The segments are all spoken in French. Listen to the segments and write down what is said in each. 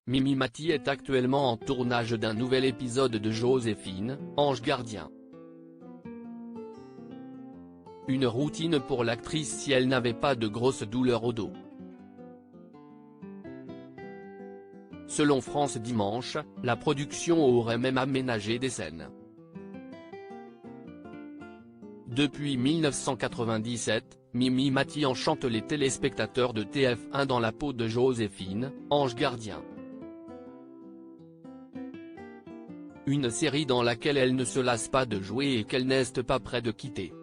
Mimi Mati est actuellement en tournage d'un nouvel épisode de Joséphine, Ange Gardien. Une routine pour l'actrice si elle n'avait pas de grosses douleurs au dos. Selon France Dimanche, la production aurait même aménagé des scènes. Depuis 1997, Mimi Mati enchante les téléspectateurs de TF1 dans la peau de Joséphine, Ange Gardien. Une série dans laquelle elle ne se lasse pas de jouer et qu'elle n'est pas près de quitter.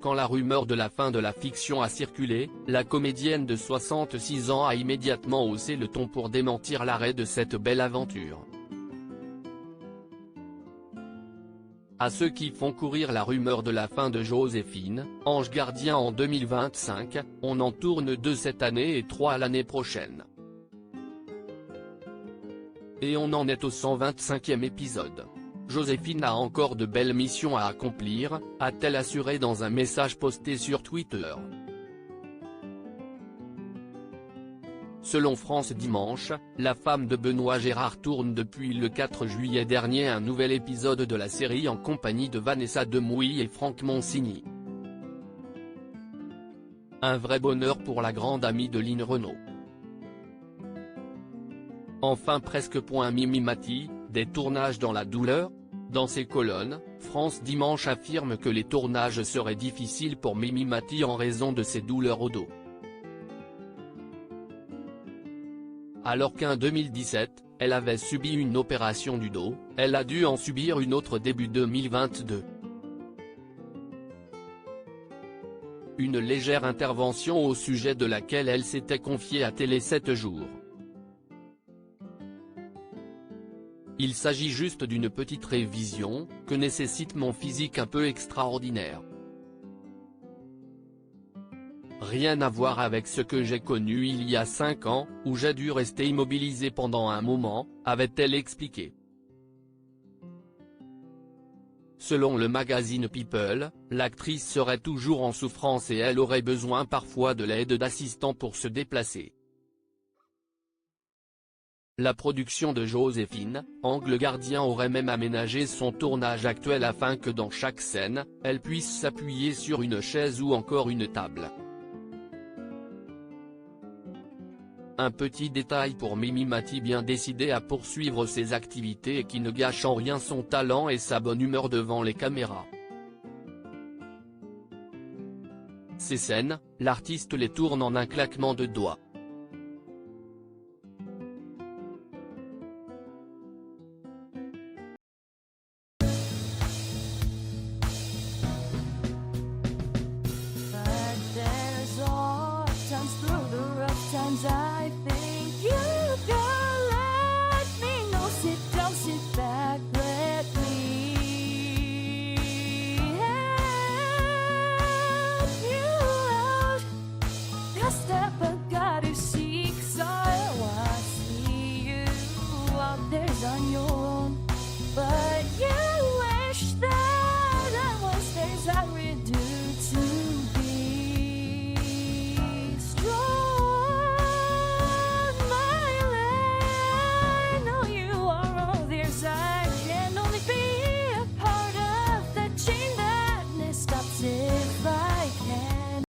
Quand la rumeur de la fin de la fiction a circulé, la comédienne de 66 ans a immédiatement haussé le ton pour démentir l'arrêt de cette belle aventure. À ceux qui font courir la rumeur de la fin de Joséphine, Ange Gardien en 2025, on en tourne 2 cette année et 3 l'année prochaine. Et on en est au 125e épisode. Joséphine a encore de belles missions à accomplir, a-t-elle assuré dans un message posté sur Twitter. Selon France Dimanche, la femme de Benoît Gérard tourne depuis le 4 juillet dernier un nouvel épisode de la série en compagnie de Vanessa Demouy et Franck Monsigny. Un vrai bonheur pour la grande amie de Line Renaud. Enfin presque point Mimi Mati, des tournages dans la douleur ? Dans ses colonnes, France Dimanche affirme que les tournages seraient difficiles pour Mimi Mati en raison de ses douleurs au dos. Alors qu'en 2017, elle avait subi une opération du dos, elle a dû en subir une autre début 2022. Une légère intervention au sujet de laquelle elle s'était confiée à Télé 7 jours. Il s'agit juste d'une petite révision, que nécessite mon physique un peu extraordinaire. Rien à voir avec ce que j'ai connu il y a 5 ans, où j'ai dû rester immobilisé pendant un moment, avait-elle expliqué. Selon le magazine People, l'actrice serait toujours en souffrance et elle aurait besoin parfois de l'aide d'assistants pour se déplacer. La production de Joséphine, Ange Gardien aurait même aménagé son tournage actuel afin que dans chaque scène, elle puisse s'appuyer sur une chaise ou encore une table. Un petit détail pour Mimi Mati bien décidée à poursuivre ses activités et qui ne gâche en rien son talent et sa bonne humeur devant les caméras. Ces scènes, l'artiste les tourne en un claquement de doigts.